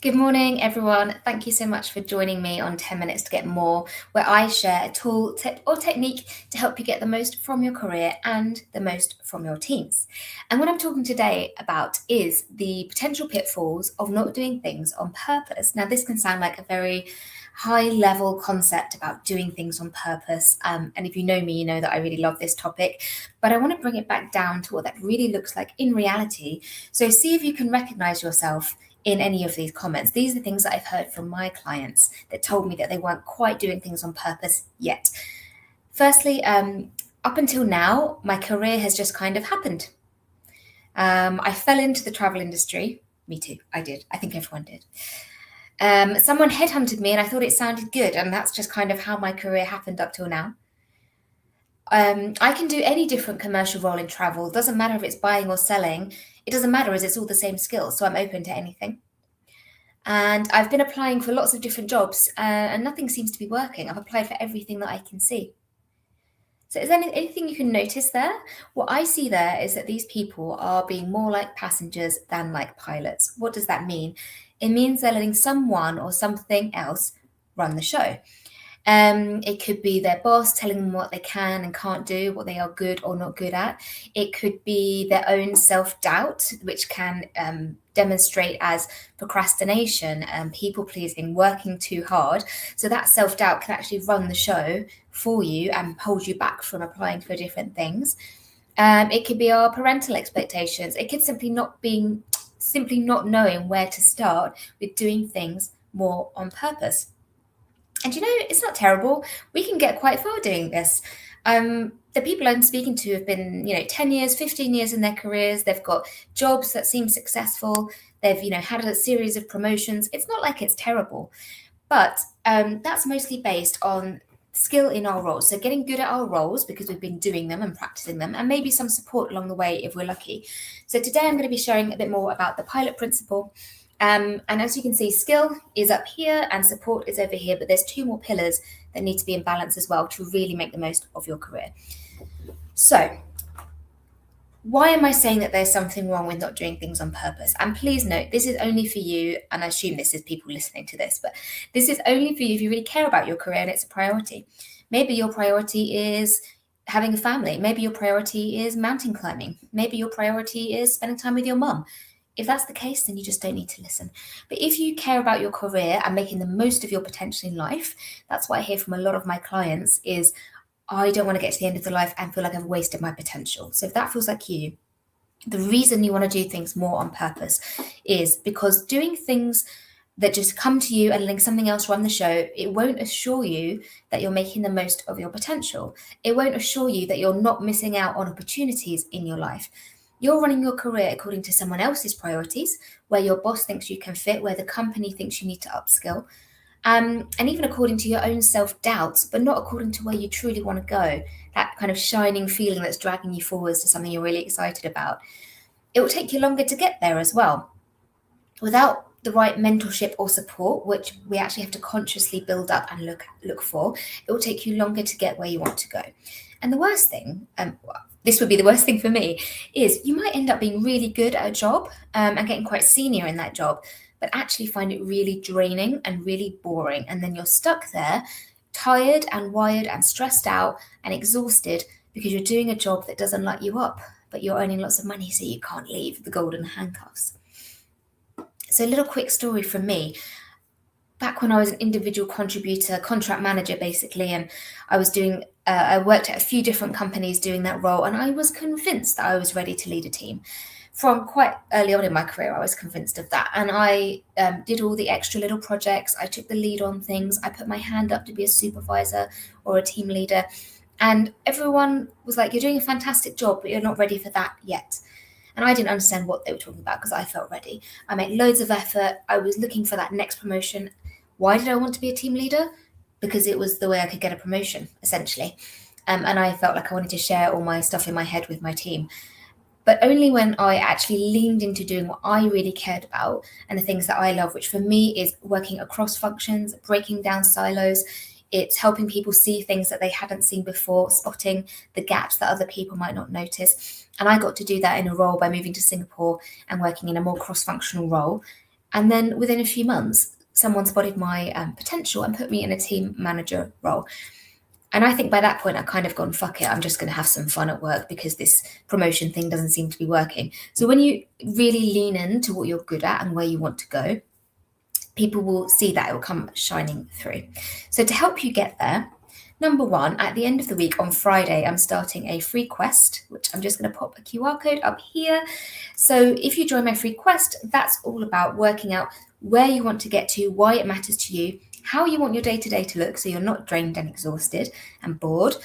Good morning, everyone. Thank you so much for joining me on 10 Minutes to Get More, where I share a tool, tip, or technique to help you get the most from your career and the most from your teams. And what I'm talking today about is the potential pitfalls of not doing things on purpose. Now, this can sound like a very high level concept about doing things on purpose. And if you know me, you know that I really love this topic, but I want to bring it back down to what that really looks like in reality. So see if you can recognize yourself in any of these comments. These are things that I've heard from my clients that told me that they weren't quite doing things on purpose yet. Firstly, up until now, my career has just kind of happened. I fell into the travel industry. Me too, I did. I think everyone did. Someone headhunted me and I thought it sounded good, and that's just kind of how my career happened up till now. I can do any different commercial role in travel. It doesn't matter if it's buying or selling. It doesn't matter as it's all the same skills. So I'm open to anything. And I've been applying for lots of different jobs and nothing seems to be working. I've applied for everything that I can see. So is there anything you can notice there? What I see there is that these people are being more like passengers than like pilots. What does that mean? It means they're letting someone or something else run the show. It could be their boss telling them what they can and can't do, what they are good or not good at. It could be their own self-doubt, which can demonstrate as procrastination, people pleasing, working too hard. So that self-doubt can actually run the show for you and hold you back from applying for different things. It could be our parental expectations. It could simply not knowing where to start with doing things more on purpose. And it's not terrible. We can get quite far doing this. The people I'm speaking to have been, 10 years, 15 years in their careers. They've got jobs that seem successful. They've, had a series of promotions. It's not like it's terrible, but that's mostly based on skill in our roles. So getting good at our roles because we've been doing them and practicing them, and maybe some support along the way if we're lucky. So today I'm going to be sharing a bit more about the pilot principle. And as you can see, skill is up here and support is over here, but there's two more pillars that need to be in balance as well to really make the most of your career. So why am I saying that there's something wrong with not doing things on purpose? And please note, this is only for you, and I assume this is people listening to this, but this is only for you if you really care about your career and it's a priority. Maybe your priority is having a family. Maybe your priority is mountain climbing. Maybe your priority is spending time with your mum. If that's the case, then you just don't need to listen. But if you care about your career and making the most of your potential in life, that's what I hear from a lot of my clients is, I don't want to get to the end of the life and feel like I've wasted my potential. So if that feels like you, the reason you want to do things more on purpose is because doing things that just come to you and letting something else run the show, it won't assure you that you're making the most of your potential. It won't assure you that you're not missing out on opportunities in your life. You're running your career according to someone else's priorities, where your boss thinks you can fit, where the company thinks you need to upskill, and even according to your own self-doubts, but not according to where you truly want to go, that kind of shining feeling that's dragging you forwards to something you're really excited about. It will take you longer to get there as well. Without the right mentorship or support, which we actually have to consciously build up and look for, it will take you longer to get where you want to go. And the worst thing, this would be the worst thing for me, is you might end up being really good at a job and getting quite senior in that job, but actually find it really draining and really boring. And then you're stuck there, tired and wired and stressed out and exhausted because you're doing a job that doesn't light you up, but you're earning lots of money, so you can't leave the golden handcuffs. So a little quick story from me. Back when I was an individual contributor, contract manager basically, and I worked at a few different companies doing that role, and I was convinced that I was ready to lead a team. From quite early on in my career, I was convinced of that, and I did all the extra little projects. I took the lead on things. I put my hand up to be a supervisor or a team leader, and everyone was like, "You're doing a fantastic job, but you're not ready for that yet." And I didn't understand what they were talking about because I felt ready. I made loads of effort. I was looking for that next promotion. Why did I want to be a team leader? Because it was the way I could get a promotion, essentially. And I felt like I wanted to share all my stuff in my head with my team. But only when I actually leaned into doing what I really cared about and the things that I love, which for me is working across functions, breaking down silos. It's helping people see things that they hadn't seen before, spotting the gaps that other people might not notice. And I got to do that in a role by moving to Singapore and working in a more cross-functional role. And then within a few months, someone spotted my potential and put me in a team manager role. And I think by that point, I've kind of gone, fuck it, I'm just going to have some fun at work because this promotion thing doesn't seem to be working. So when you really lean into what you're good at and where you want to go, people will see that, it will come shining through. So to help you get there, number one, at the end of the week on Friday, I'm starting a free quest, which I'm just going to pop a QR code up here. So if you join my free quest, that's all about working out where you want to get to, why it matters to you, how you want your day-to-day to look so you're not drained and exhausted and bored,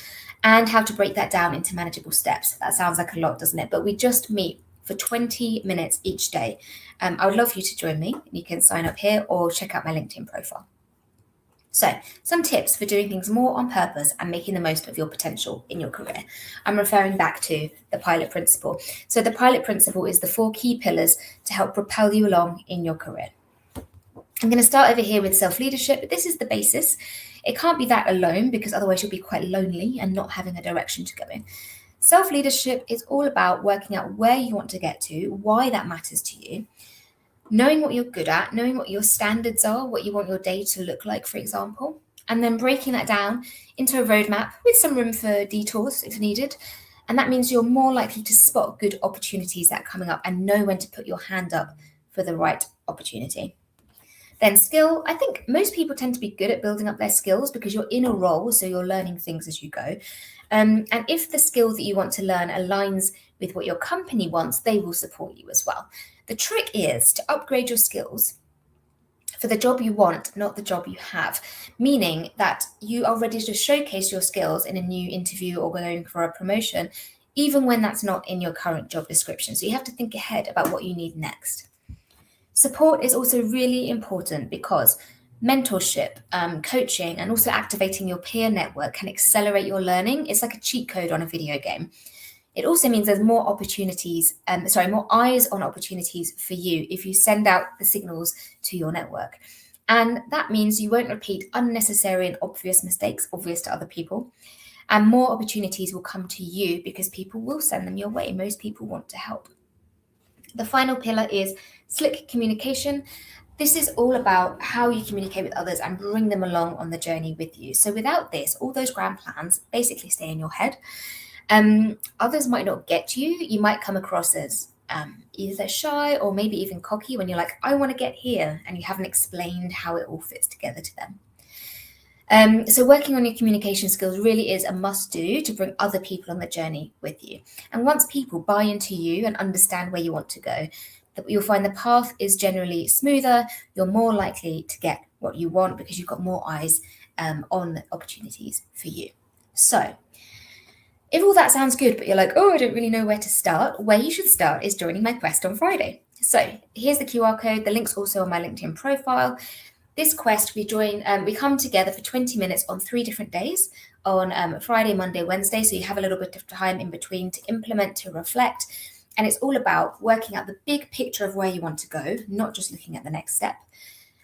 and how to break that down into manageable steps. That sounds like a lot, doesn't it? But we just meet for 20 minutes each day. I would love for you to join me. You can sign up here or check out my LinkedIn profile. So, some tips for doing things more on purpose and making the most of your potential in your career. I'm referring back to the pilot principle. So, the pilot principle is the 4 key pillars to help propel you along in your career. I'm going to start over here with self-leadership. This is the basis. It can't be that alone because otherwise you'll be quite lonely and not having a direction to go in. Self-leadership is all about working out where you want to get to, why that matters to you, knowing what you're good at, knowing what your standards are, what you want your day to look like, for example, and then breaking that down into a roadmap with some room for detours if needed. And that means you're more likely to spot good opportunities that are coming up and know when to put your hand up for the right opportunity. Then skill, I think most people tend to be good at building up their skills because you're in a role, so you're learning things as you go. And if the skill that you want to learn aligns with what your company wants, they will support you as well. The trick is to upgrade your skills for the job you want, not the job you have, meaning that you are ready to showcase your skills in a new interview or going for a promotion, even when that's not in your current job description. So you have to think ahead about what you need next. Support is also really important because mentorship, coaching, and also activating your peer network can accelerate your learning. It's like a cheat code on a video game. It also means there's more opportunities, more eyes on opportunities for you if you send out the signals to your network. And that means you won't repeat unnecessary and obvious mistakes, obvious to other people. And more opportunities will come to you because people will send them your way. Most people want to help. The final pillar is slick communication. This is all about how you communicate with others and bring them along on the journey with you. So without this, all those grand plans basically stay in your head. Others might not get you. You might come across as either shy or maybe even cocky when you're like, I want to get here, and you haven't explained how it all fits together to them. So working on your communication skills really is a must-do to bring other people on the journey with you. And once people buy into you and understand where you want to go, you'll find the path is generally smoother. You're more likely to get what you want because you've got more eyes on the opportunities for you. So if all that sounds good, but you're like, oh, I don't really know where to start, where you should start is joining my quest on Friday. So here's the QR code. The link's also on my LinkedIn profile. This quest, we come together for 20 minutes on 3 different days, on Friday, Monday, Wednesday. So you have a little bit of time in between to implement, to reflect. And it's all about working out the big picture of where you want to go, not just looking at the next step,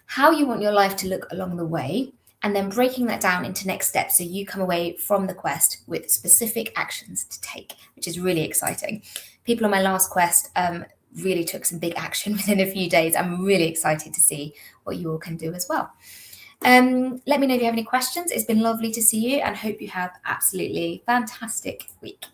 how you want your life to look along the way, and then breaking that down into next steps. So you come away from the quest with specific actions to take, which is really exciting. People on my last quest really took some big action within a few days. I'm really excited to see what you all can do as well. Let me know if you have any questions. It's been lovely to see you and hope you have absolutely fantastic week.